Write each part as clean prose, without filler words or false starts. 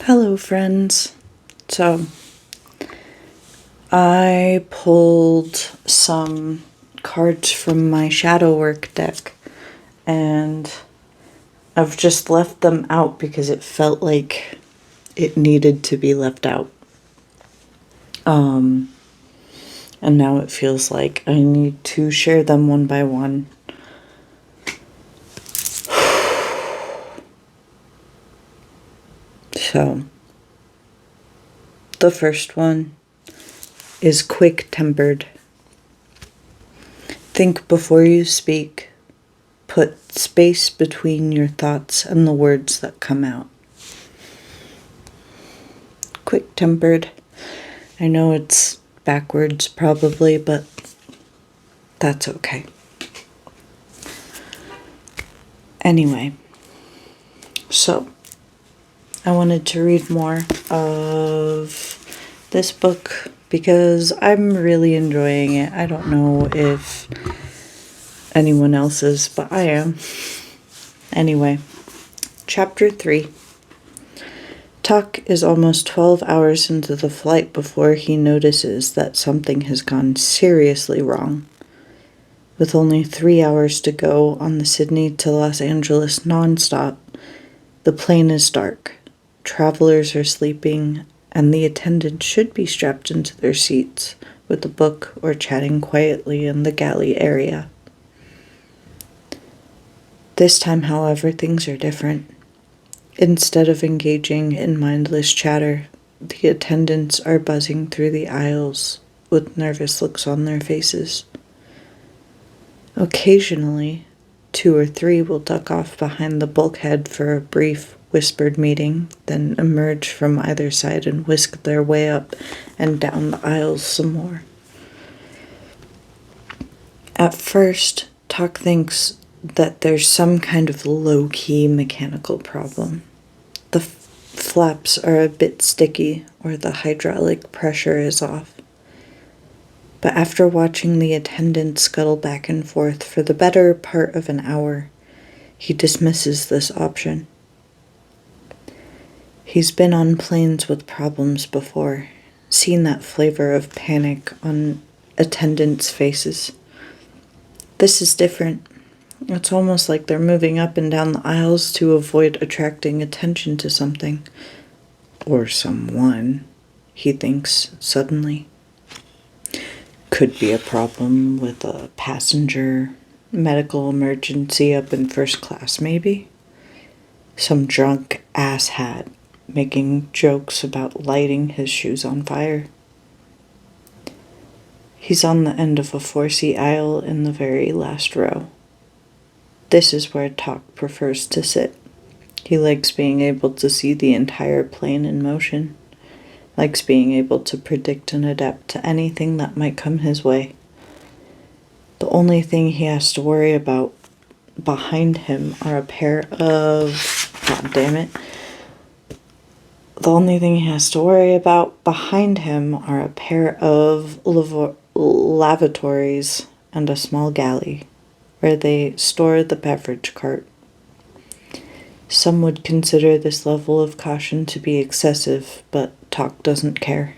Hello, friends. So, I pulled some cards from my shadow work deck, and I've just left them out because it felt like it needed to be left out. And now it feels like I need to share them one by one. So, the first one is quick-tempered. Think before you speak. Put space between your thoughts and the words that come out. Quick-tempered. I know it's backwards probably, but that's okay. Anyway, so I wanted to read more of this book because I'm really enjoying it. I don't know if anyone else is, but I am. Anyway, Chapter 3. Tuck is almost 12 hours into the flight before he notices that something has gone seriously wrong. With only 3 hours to go on the Sydney to Los Angeles nonstop, the plane is dark. Travelers are sleeping, and the attendants should be strapped into their seats with a book or chatting quietly in the galley area. This time, however, things are different. Instead of engaging in mindless chatter, the attendants are buzzing through the aisles with nervous looks on their faces. Occasionally, 2 or 3 will duck off behind the bulkhead for a brief, whispered meeting, then emerge from either side and whisk their way up and down the aisles some more. At first, Tuck thinks that there's some kind of low-key mechanical problem. The flaps are a bit sticky or the hydraulic pressure is off. But after watching the attendant scuttle back and forth for the better part of an hour, he dismisses this option. He's been on planes with problems before, seen that flavor of panic on attendants' faces. This is different. It's almost like they're moving up and down the aisles to avoid attracting attention to something. Or someone, he thinks suddenly. Could be a problem with a passenger, medical emergency up in first class, maybe? Some drunk asshat making jokes about lighting his shoes on fire. He's on the end of a 4-seat aisle in the very last row. This is where Tuck prefers to sit. He likes being able to see the entire plane in motion, likes being able to predict and adapt to anything that might come his way. The only thing he has to worry about behind him are a pair of... God damn it. The only thing he has to worry about behind him are a pair of lavatories and a small galley, where they store the beverage cart. Some would consider this level of caution to be excessive, but Tuck doesn't care.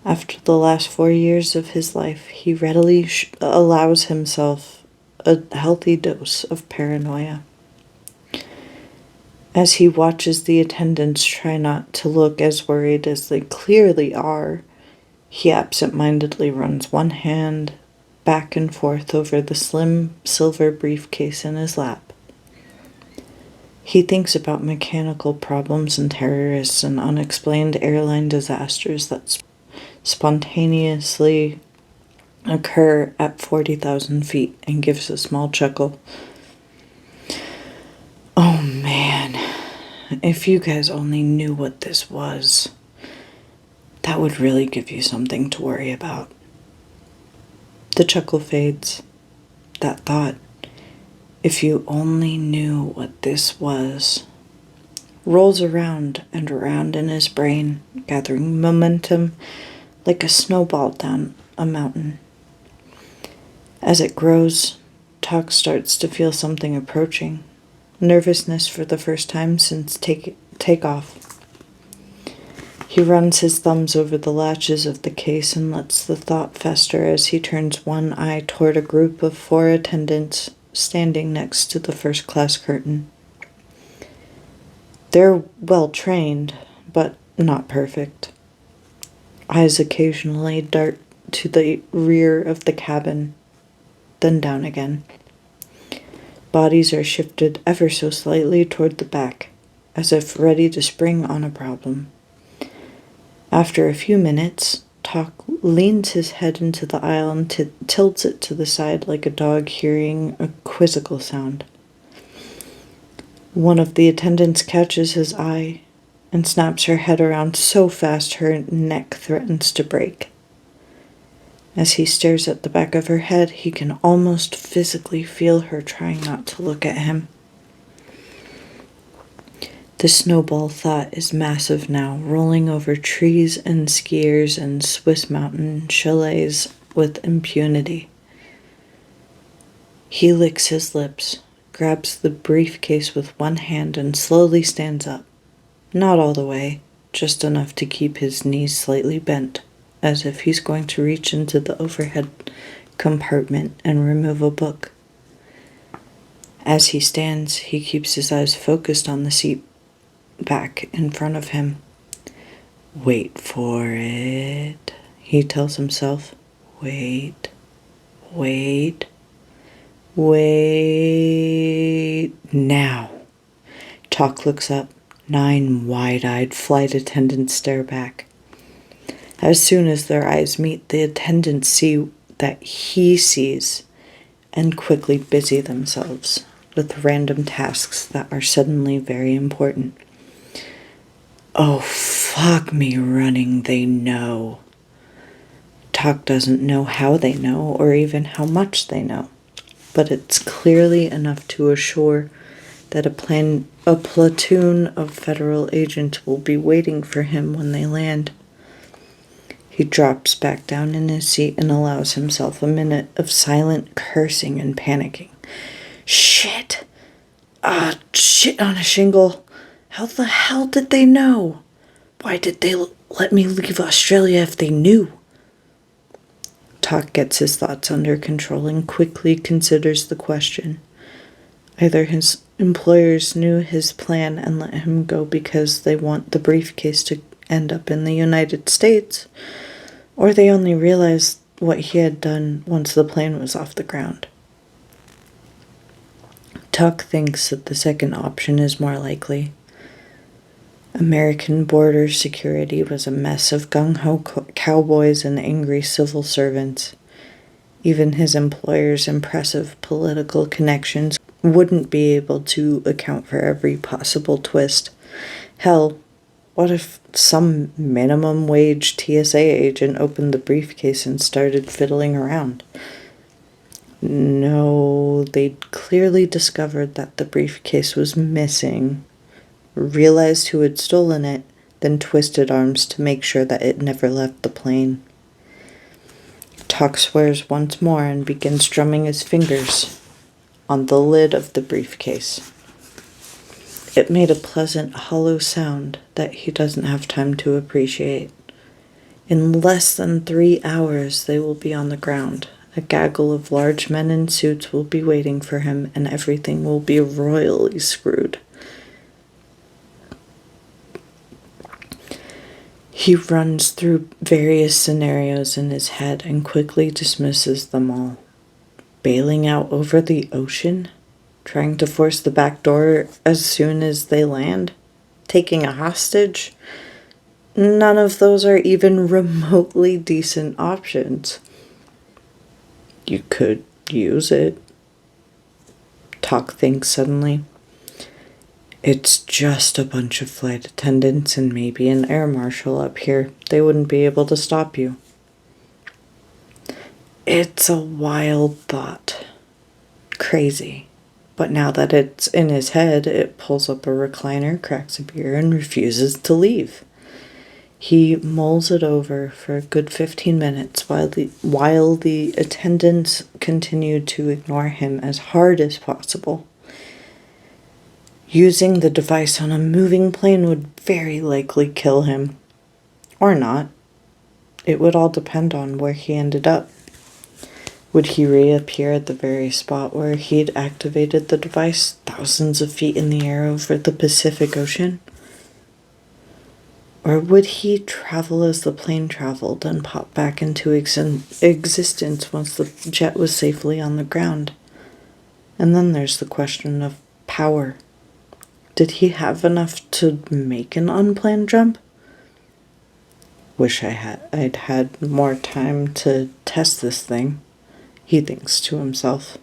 After the last 4 years of his life, he readily allows himself a healthy dose of paranoia. As he watches the attendants try not to look as worried as they clearly are, he absent-mindedly runs one hand back and forth over the slim silver briefcase in his lap. He thinks about mechanical problems and terrorists and unexplained airline disasters that spontaneously occur at 40,000 feet and gives a small chuckle. Oh man, if you guys only knew what this was, that would really give you something to worry about. The chuckle fades. That thought, if you only knew what this was, rolls around and around in his brain, gathering momentum like a snowball down a mountain. As it grows, Tuck starts to feel something approaching. Nervousness for the first time since takeoff. He runs his thumbs over the latches of the case and lets the thought fester as he turns one eye toward a group of 4 attendants standing next to the first-class curtain. They're well-trained, but not perfect. Eyes occasionally dart to the rear of the cabin, then down again. Bodies are shifted ever so slightly toward the back, as if ready to spring on a problem. After a few minutes, Talk leans his head into the aisle and tilts it to the side like a dog hearing a quizzical sound. One of the attendants catches his eye and snaps her head around so fast her neck threatens to break. As he stares at the back of her head, he can almost physically feel her trying not to look at him. The snowball thought is massive now, rolling over trees and skiers and Swiss mountain chalets with impunity. He licks his lips, grabs the briefcase with one hand, and slowly stands up. Not all the way, just enough to keep his knees slightly bent, as if he's going to reach into the overhead compartment and remove a book. As he stands, he keeps his eyes focused on the seat back in front of him. Wait for it, he tells himself. Wait. Now. Talk looks up. 9 wide-eyed flight attendants stare back. As soon as their eyes meet, the attendants see that he sees and quickly busy themselves with random tasks that are suddenly very important. Oh, fuck me running, they know. Talk doesn't know how they know or even how much they know, but it's clearly enough to assure that a platoon of federal agents will be waiting for him when they land. He drops back down in his seat and allows himself a minute of silent cursing and panicking. Shit! Shit on a shingle! How the hell did they know? Why did they let me leave Australia if they knew? Talk gets his thoughts under control and quickly considers the question. Either his employers knew his plan and let him go because they want the briefcase to end up in the United States, or they only realized what he had done once the plane was off the ground. Tuck thinks that the second option is more likely. American border security was a mess of gung-ho cowboys and angry civil servants. Even his employer's impressive political connections wouldn't be able to account for every possible twist. Hell, what if some minimum wage TSA agent opened the briefcase and started fiddling around? No, they'd clearly discovered that the briefcase was missing, realized who had stolen it, then twisted arms to make sure that it never left the plane. Talk swears once more and begins drumming his fingers on the lid of the briefcase. It made a pleasant, hollow sound that he doesn't have time to appreciate. In less than 3 hours, they will be on the ground. A gaggle of large men in suits will be waiting for him, and everything will be royally screwed. He runs through various scenarios in his head and quickly dismisses them all. Bailing out over the ocean? Trying to force the back door as soon as they land? Taking a hostage? None of those are even remotely decent options. You could use it. Talk thinks suddenly. It's just a bunch of flight attendants and maybe an air marshal up here. They wouldn't be able to stop you. It's a wild thought. Crazy. But now that it's in his head, it pulls up a recliner, cracks a beer, and refuses to leave. He mulls it over for a good 15 minutes while the attendants continue to ignore him as hard as possible. Using the device on a moving plane would very likely kill him. Or not. It would all depend on where he ended up. Would he reappear at the very spot where he'd activated the device, thousands of feet in the air over the Pacific Ocean? Or would he travel as the plane traveled and pop back into existence once the jet was safely on the ground? And then there's the question of power. Did he have enough to make an unplanned jump? Wish I'd had more time to test this thing, he thinks to himself.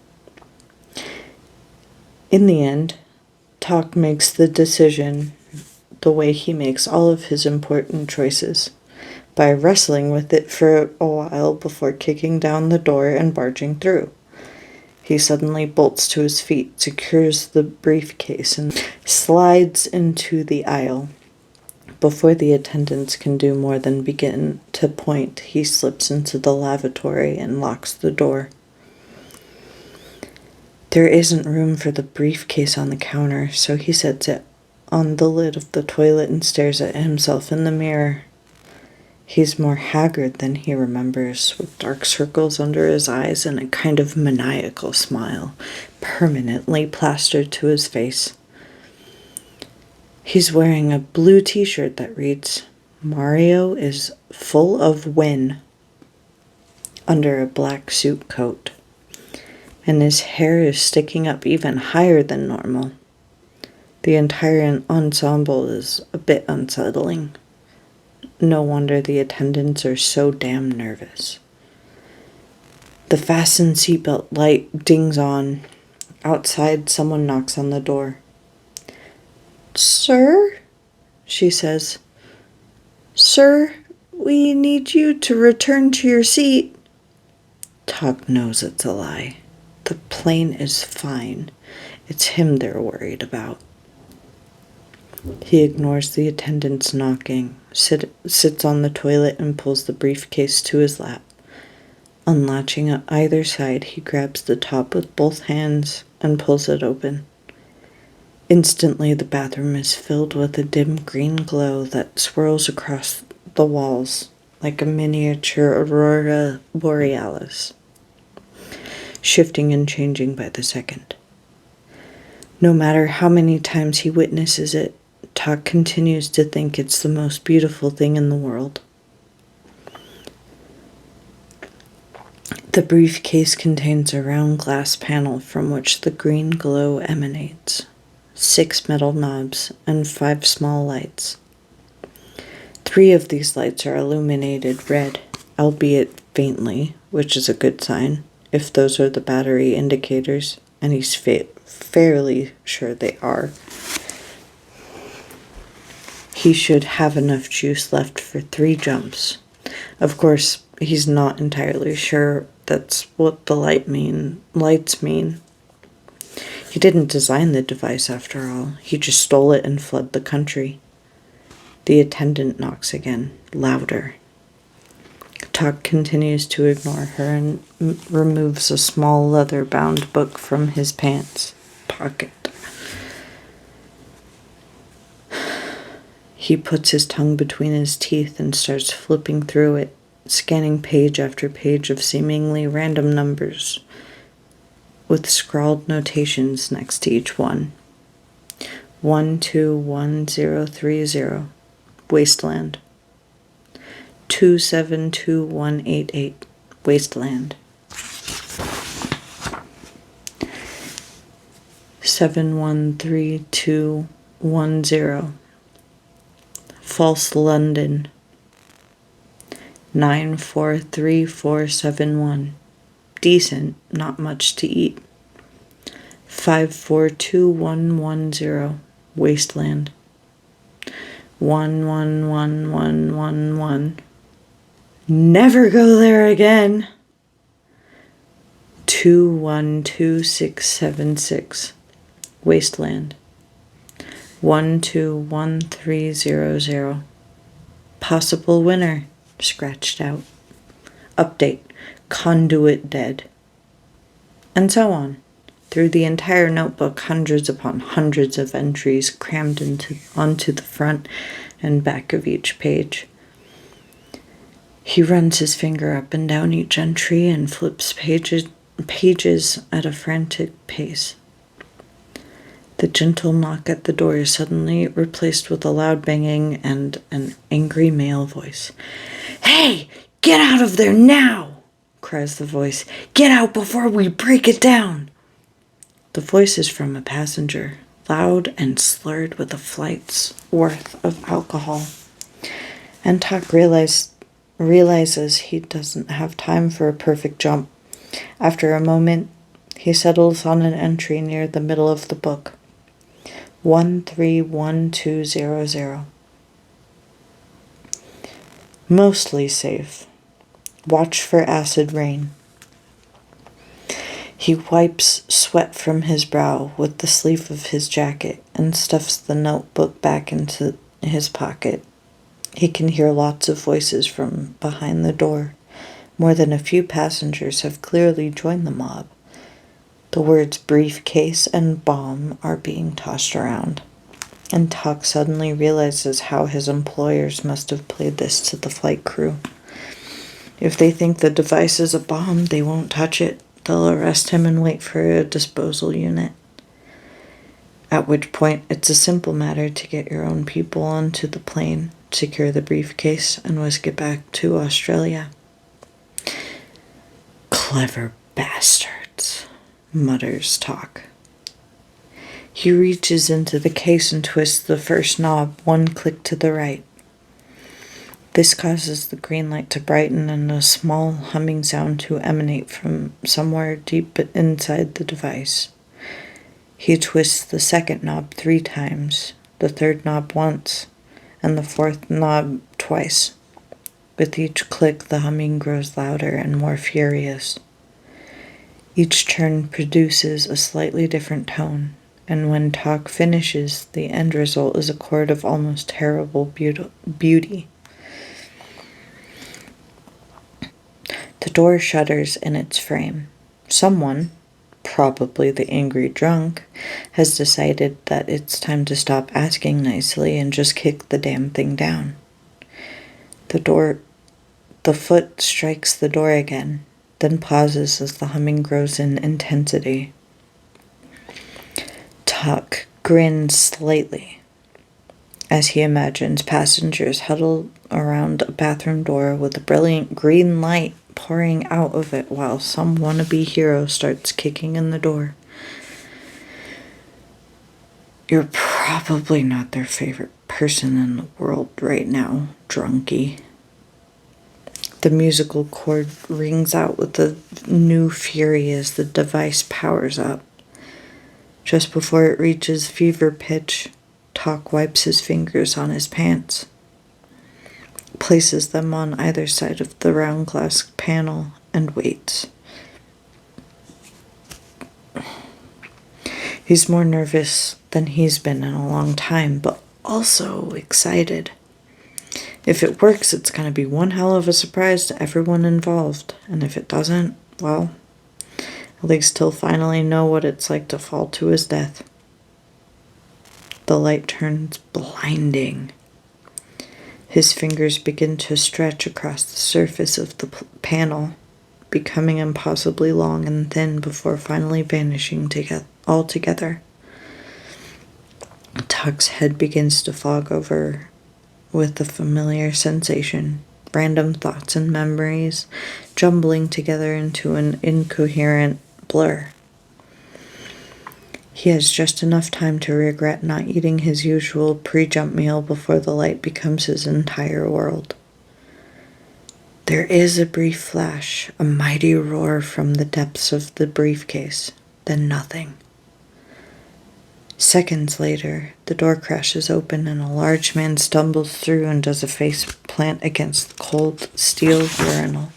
In the end, Talk makes the decision the way he makes all of his important choices, by wrestling with it for a while before kicking down the door and barging through. He suddenly bolts to his feet, secures the briefcase, and slides into the aisle. Before the attendants can do more than begin to point, he slips into the lavatory and locks the door. There isn't room for the briefcase on the counter, so he sets it on the lid of the toilet and stares at himself in the mirror. He's more haggard than he remembers, with dark circles under his eyes and a kind of maniacal smile permanently plastered to his face. He's wearing a blue t-shirt that reads, "Mario is full of win," under a black suit coat, and his hair is sticking up even higher than normal. The entire ensemble is a bit unsettling. No wonder the attendants are so damn nervous. The fasten seatbelt light dings on. Outside, someone knocks on the door. "Sir?" she says. "Sir, we need you to return to your seat." Talk knows it's a lie. The plane is fine. It's him they're worried about. He ignores the attendants knocking, sits on the toilet and pulls the briefcase to his lap. Unlatching at either side, he grabs the top with both hands and pulls it open. Instantly, the bathroom is filled with a dim green glow that swirls across the walls like a miniature aurora borealis, shifting and changing by the second. No matter how many times he witnesses it, Talk continues to think it's the most beautiful thing in the world. The briefcase contains a round glass panel from which the green glow emanates, 6 metal knobs, and 5 small lights. 3 of these lights are illuminated red, albeit faintly, which is a good sign, if those are the battery indicators, and he's fairly sure they are. He should have enough juice left for 3 jumps. Of course, he's not entirely sure that's what the lights mean. He didn't design the device after all. He just stole it and fled the country. The attendant knocks again, louder. Talk continues to ignore her and removes a small leather-bound book from his pants pocket. He puts his tongue between his teeth and starts flipping through it, scanning page after page of seemingly random numbers, with scrawled notations next to each one. 121030, Wasteland. 272188, Wasteland. 713210, False London. 943471, Decent, not much to eat. 542110, Wasteland. 111111, Never go there again. 212676, Wasteland. 121300, Possible winner, scratched out. Update, conduit dead. And so on. Through the entire notebook, hundreds upon hundreds of entries crammed onto the front and back of each page. He runs his finger up and down each entry and flips pages at a frantic pace. The gentle knock at the door is suddenly replaced with a loud banging and an angry male voice. "Hey, get out of there now!" cries the voice. "Get out before we break it down!" The voice is from a passenger, loud and slurred with a flight's worth of alcohol. And Tuck realizes he doesn't have time for a perfect jump. After a moment, he settles on an entry near the middle of the book. 131200. Mostly safe. Watch for acid rain. He wipes sweat from his brow with the sleeve of his jacket and stuffs the notebook back into his pocket. He can hear lots of voices from behind the door. More than a few passengers have clearly joined the mob. The words briefcase and bomb are being tossed around. And Tuck suddenly realizes how his employers must have played this to the flight crew. If they think the device is a bomb, they won't touch it. They'll arrest him and wait for a disposal unit. At which point, it's a simple matter to get your own people onto the plane, secure the briefcase, and whisk it back to Australia. Clever bastards, mutters Tuck. He reaches into the case and twists the first knob, one click to the right. This causes the green light to brighten and a small humming sound to emanate from somewhere deep inside the device. He twists the second knob 3 times, the third knob once, and the fourth knob twice. With each click, the humming grows louder and more furious. Each turn produces a slightly different tone, and when Tuck finishes, the end result is a chord of almost terrible beauty. The door shudders in its frame. Someone, probably the angry drunk, has decided that it's time to stop asking nicely and just kick the damn thing down. The foot strikes the door again, then pauses as the humming grows in intensity. Tuck grins slightly as he imagines passengers huddled around a bathroom door with a brilliant green light pouring out of it while some wannabe hero starts kicking in the door. You're probably not their favorite person in the world right now, drunkie. The musical chord rings out with a new fury as the device powers up. Just before it reaches fever pitch, Tuck wipes his fingers on his pants, places them on either side of the round glass panel, and waits. He's more nervous than he's been in a long time, but also excited. If it works, it's going to be one hell of a surprise to everyone involved, and if it doesn't, well, at least he'll finally know what it's like to fall to his death. The light turns blinding. His fingers begin to stretch across the surface of the panel, becoming impossibly long and thin before finally vanishing altogether. Tuck's head begins to fog over with a familiar sensation, random thoughts and memories jumbling together into an incoherent blur. He has just enough time to regret not eating his usual pre-jump meal before the light becomes his entire world. There is a brief flash, a mighty roar from the depths of the briefcase, then nothing. Seconds later, the door crashes open and a large man stumbles through and does a face plant against the cold steel urinal.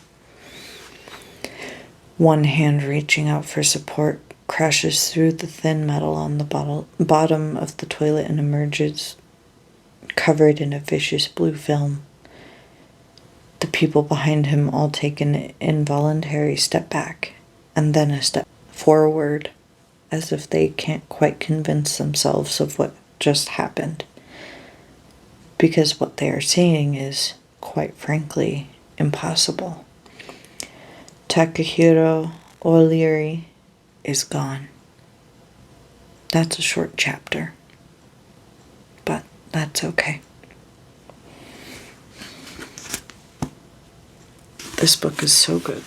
One hand reaching out for support crashes through the thin metal on the bottom of the toilet and emerges covered in a vicious blue film. The people behind him all take an involuntary step back and then a step forward, as if they can't quite convince themselves of what just happened. Because what they are seeing is, quite frankly, impossible. Takahiro O'Leary is gone. That's a short chapter, but that's okay. This book is so good.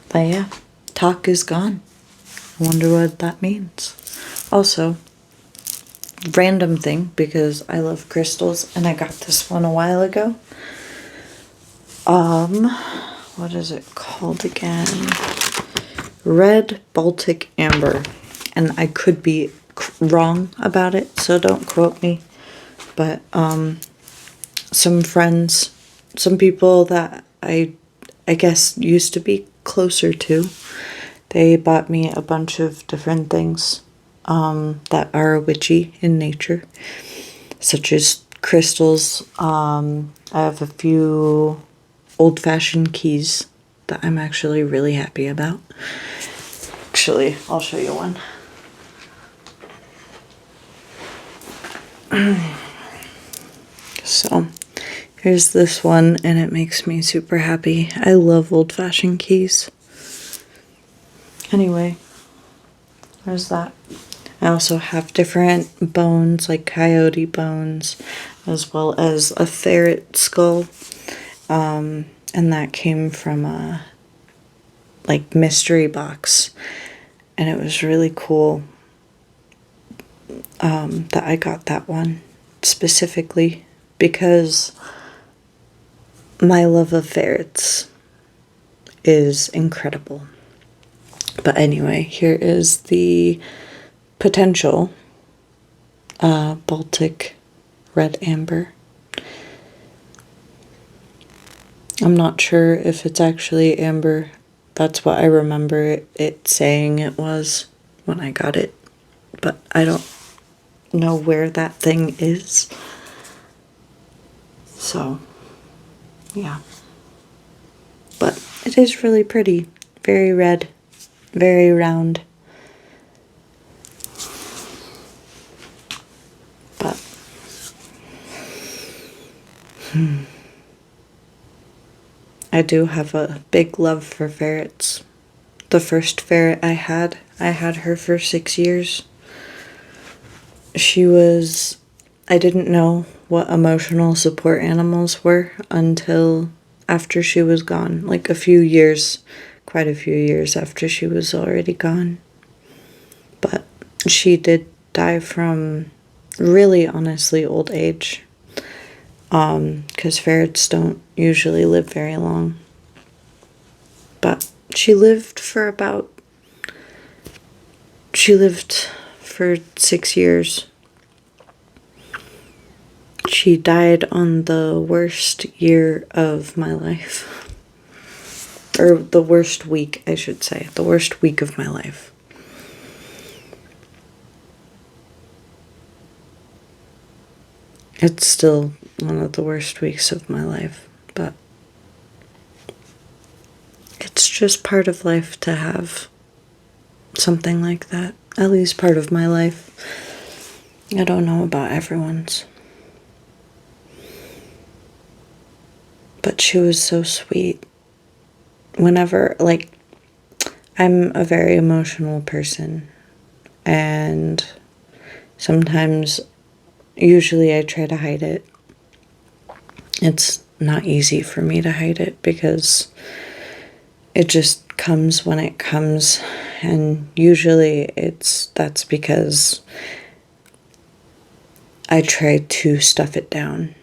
But yeah, Tak is gone. I wonder what that means. Also, random thing, because I love crystals and I got this one a while ago. What is it called again? Red Baltic Amber. And I could be wrong about it, so don't quote me. But some friends, some people that I guess used to be closer to, they bought me a bunch of different things that are witchy in nature, such as crystals. I have a few old-fashioned keys that I'm actually really happy about. Actually, I'll show you one. So, here's this one, and it makes me super happy. I love old-fashioned keys. Anyway, there's that. I also have different bones, like coyote bones, as well as a ferret skull. And that came from a mystery box. And it was really cool that I got that one specifically because my love of ferrets is incredible. But anyway, here is the potential Baltic Red Amber. I'm not sure if it's actually amber. That's what I remember it saying it was when I got it. But I don't know where that thing is. So, yeah. But it is really pretty. Very red. Very round. But I do have a big love for ferrets. The first ferret I had her for 6 years. I didn't know what emotional support animals were until after she was gone. Like quite a few years after she was already gone. But she did die from really honestly old age. Because ferrets don't usually live very long. But she lived for 6 years. She died on the worst year of my life. Or the worst week, I should say. The worst week of my life. It's still one of the worst weeks of my life, but it's just part of life to have something like that. At least part of my life. I don't know about everyone's. But she was so sweet. Whenever, I'm a very emotional person, and usually I try to hide it. It's not easy for me to hide it because it just comes when it comes, and usually that's because I try to stuff it down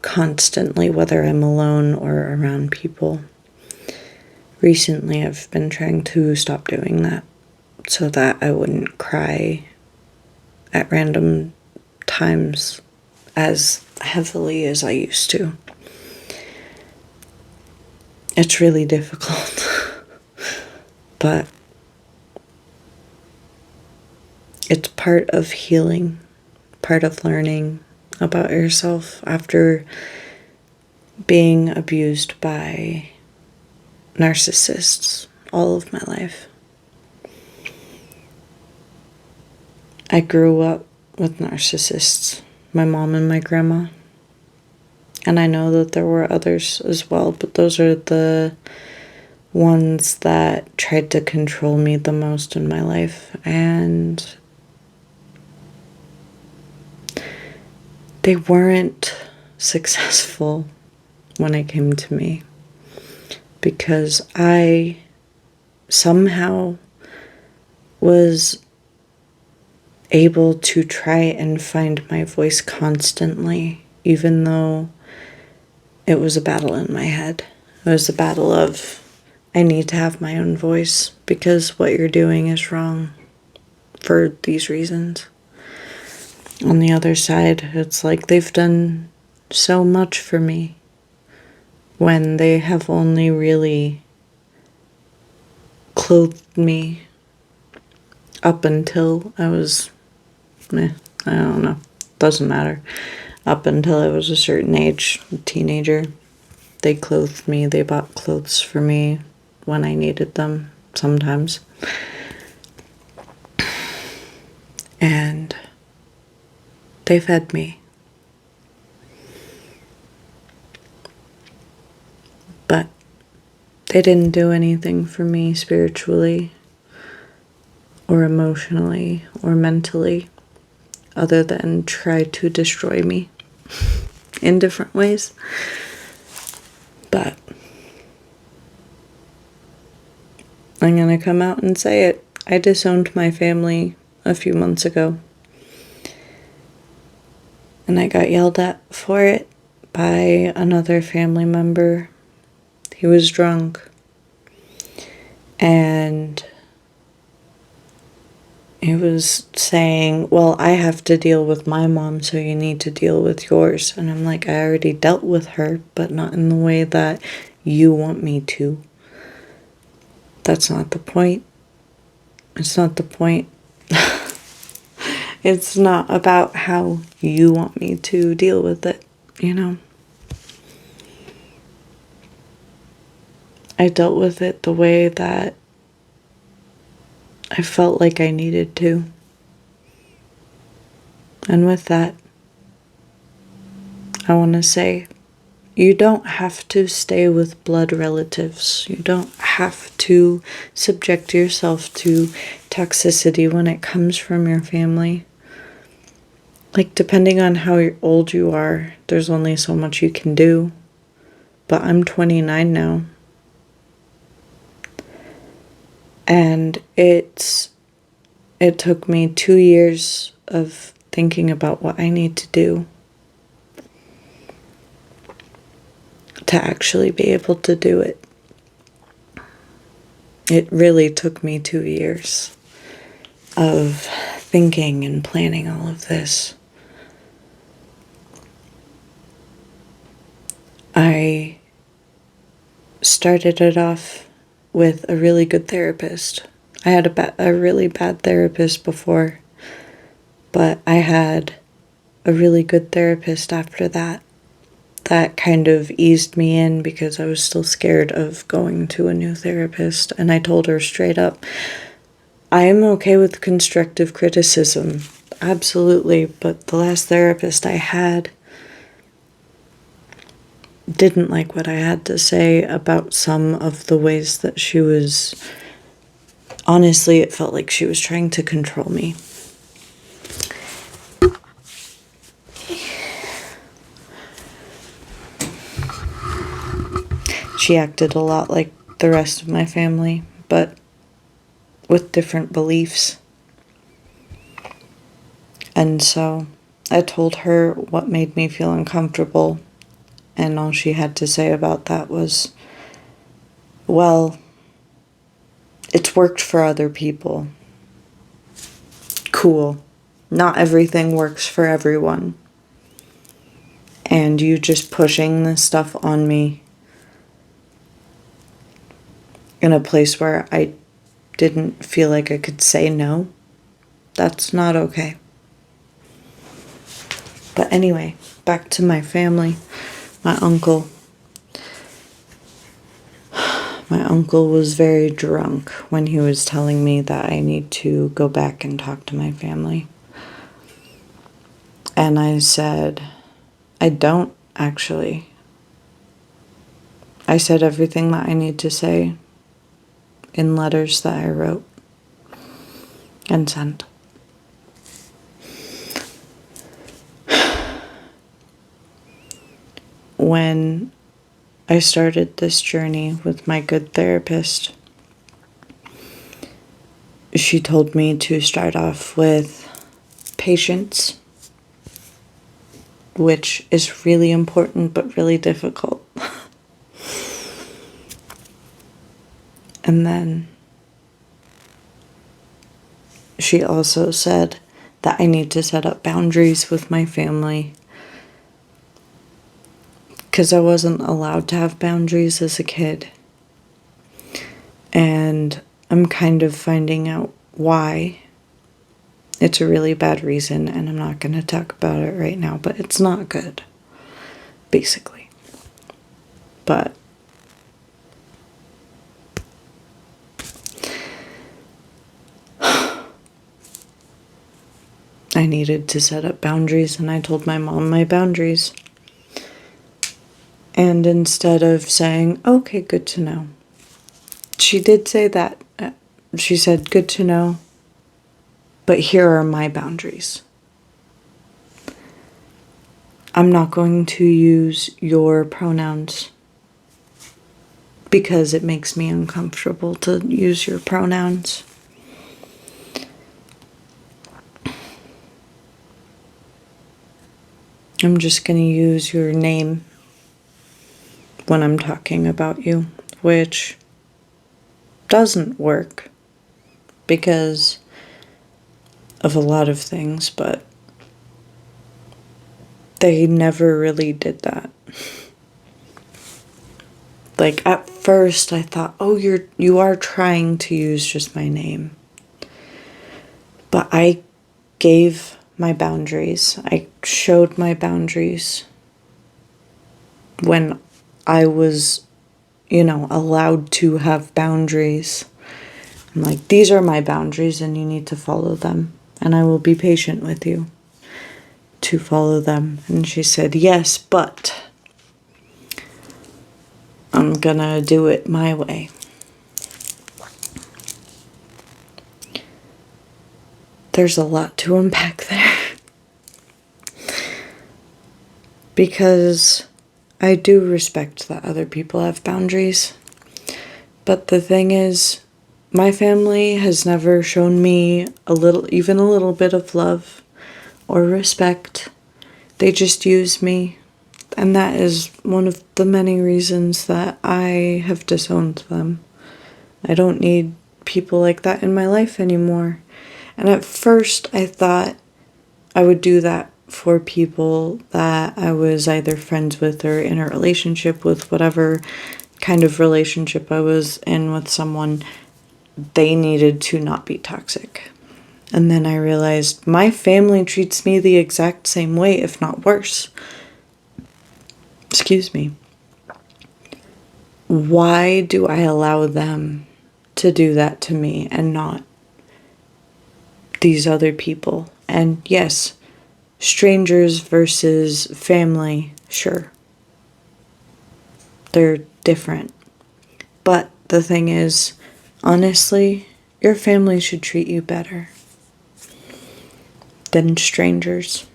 constantly, whether I'm alone or around people. Recently, I've been trying to stop doing that so that I wouldn't cry at random times as heavily as I used to. It's really difficult, but it's part of healing, part of learning about yourself after being abused by narcissists all of my life. I grew up with narcissists my mom and my grandma. And I know that there were others as well, but those are the ones that tried to control me the most in my life. And they weren't successful when it came to me, because I somehow was able to try and find my voice constantly, even though it was a battle in my head. It was a battle of, I need to have my own voice because what you're doing is wrong for these reasons. On the other side, it's like they've done so much for me when they have only really clothed me up until I was, I don't know, doesn't matter. Up until I was a certain age, a teenager, they clothed me, they bought clothes for me when I needed them, sometimes. And they fed me. But they didn't do anything for me spiritually or emotionally or mentally other than try to destroy me in different ways. But I'm gonna come out and say it. I disowned my family a few months ago. And I got yelled at for it by another family member. He was drunk. And he was saying, well, I have to deal with my mom, so you need to deal with yours. And I'm like, I already dealt with her, but not in the way that you want me to. That's not the point. It's not the point. It's not about how you want me to deal with it, you know? I dealt with it the way that I felt like I needed to. And with that, I want to say, you don't have to stay with blood relatives. You don't have to subject yourself to toxicity when it comes from your family. Like, depending on how old you are, there's only so much you can do. But I'm 29 now. And it took me 2 years of thinking about what I need to do to actually be able to do it. It really took me 2 years of thinking and planning all of this. I started it off with a really good therapist. I had a really bad therapist before, but I had a really good therapist after that. That kind of eased me in because I was still scared of going to a new therapist. And I told her straight up, I am okay with constructive criticism, absolutely, but the last therapist I had didn't like what I had to say about some of the ways that she was, honestly, it felt like she was trying to control me. She acted a lot like the rest of my family, but with different beliefs. And so I told her what made me feel uncomfortable, and all she had to say about that was, well, it's worked for other people. Cool. Not everything works for everyone. And you just pushing this stuff on me in a place where I didn't feel like I could say no, that's not okay. But anyway, back to my family. My uncle. My uncle was very drunk when he was telling me that I need to go back and talk to my family. And I said, I don't actually. I said everything that I need to say in letters that I wrote and sent. When I started this journey with my good therapist, she told me to start off with patience, which is really important but really difficult. And then she also said that I need to set up boundaries with my family because I wasn't allowed to have boundaries as a kid. And I'm kind of finding out why. It's a really bad reason, and I'm not going to talk about it right now, but it's not good, basically. But I needed to set up boundaries, and I told my mom my boundaries. And instead of saying, okay, good to know, she did say that. She said, good to know, but here are my boundaries. I'm not going to use your pronouns because it makes me uncomfortable to use your pronouns. I'm just going to use your name when I'm talking about you, which doesn't work because of a lot of things, but they never really did that. Like, at first I thought, oh, you are trying to use just my name. But I gave my boundaries. I showed my boundaries when I was, allowed to have boundaries. I'm like, these are my boundaries and you need to follow them. And I will be patient with you to follow them. And she said, yes, but I'm gonna do it my way. There's a lot to unpack there. Because I do respect that other people have boundaries. But the thing is, my family has never shown me even a little bit of love or respect. They just use me. And that is one of the many reasons that I have disowned them. I don't need people like that in my life anymore. And at first I thought I would do that for people that I was either friends with or in a relationship with, whatever kind of relationship I was in with someone, they needed to not be toxic. And then I realized my family treats me the exact same way, if not worse. Excuse me. Why do I allow them to do that to me and not these other people? And yes, strangers versus family, sure. They're different. But the thing is, honestly, your family should treat you better than strangers.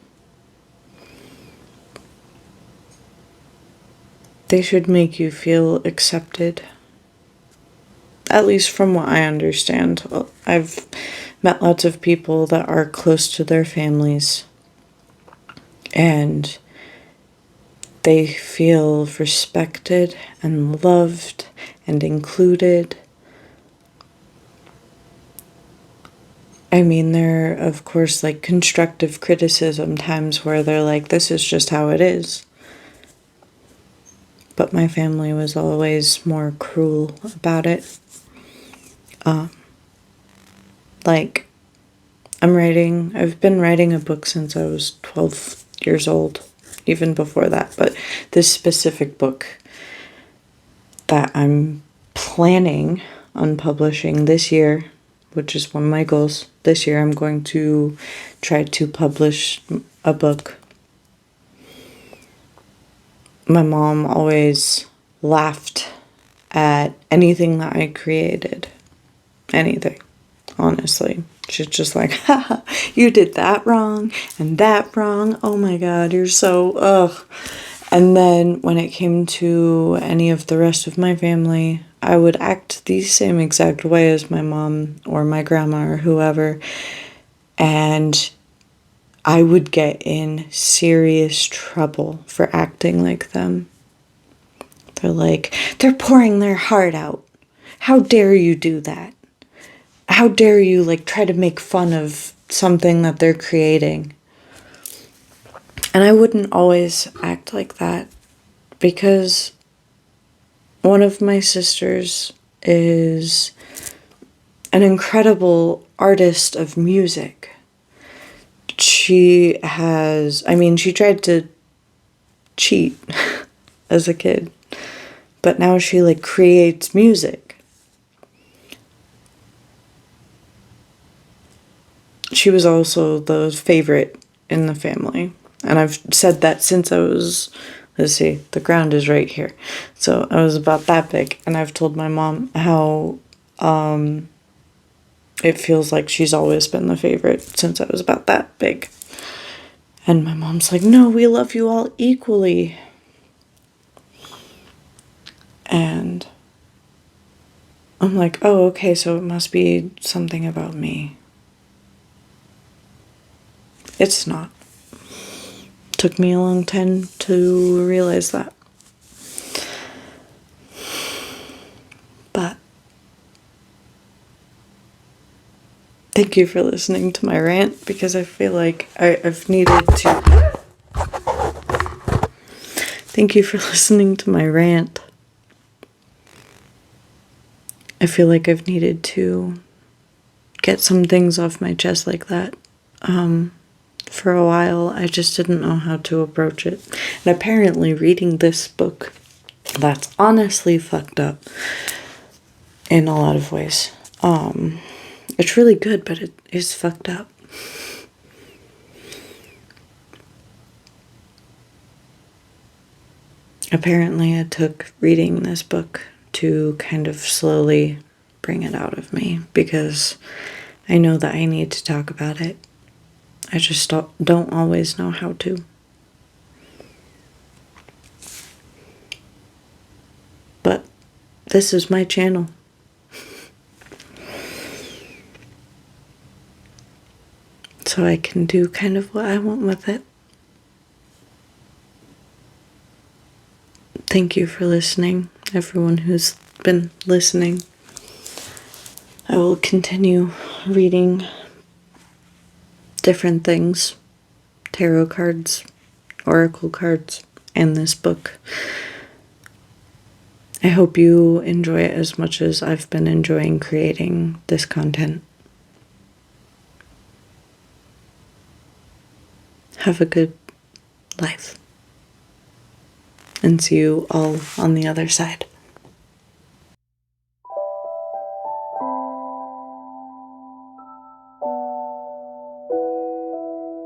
They should make you feel accepted. At least from what I understand. I've met lots of people that are close to their families, and they feel respected and loved and included. I mean, there are, of course, like constructive criticism times where they're like, this is just how it is. But my family was always more cruel about it. I've been writing a book since I was 12 years old, even before that. But this specific book that I'm planning on publishing this year, which is one of my goals, this year I'm going to try to publish a book, my mom always laughed at anything that I created. Anything, honestly. She's just like, haha, you did that wrong and that wrong. Oh my god, you're so, ugh. And then when it came to any of the rest of my family, I would act the same exact way as my mom or my grandma or whoever. And I would get in serious trouble for acting like them. They're like, they're pouring their heart out. How dare you do that? How dare you, like, try to make fun of something that they're creating? And I wouldn't always act like that because one of my sisters is an incredible artist of music. She tried to cheat as a kid, but now she, like, creates music. She was also the favorite in the family. And I've said that since I was, let's see, the ground is right here. So I was about that big. And I've told my mom how it feels like she's always been the favorite since I was about that big. And my mom's like, no, we love you all equally. And I'm like, oh, okay, so it must be something about me. It's not. Took me a long time to realize that. But thank you for listening to my rant, because I feel like I've needed to. Thank you for listening to my rant. I feel like I've needed to get some things off my chest like that. For a while, I just didn't know how to approach it. And apparently, reading this book, that's honestly fucked up in a lot of ways. It's really good, but it is fucked up. Apparently, it took reading this book to kind of slowly bring it out of me, because I know that I need to talk about it. I just don't always know how to. But this is my channel. So I can do kind of what I want with it. Thank you for listening, everyone who's been listening. I will continue reading different things, tarot cards, oracle cards, and this book. I hope you enjoy it as much as I've been enjoying creating this content. Have a good life, and see you all on the other side.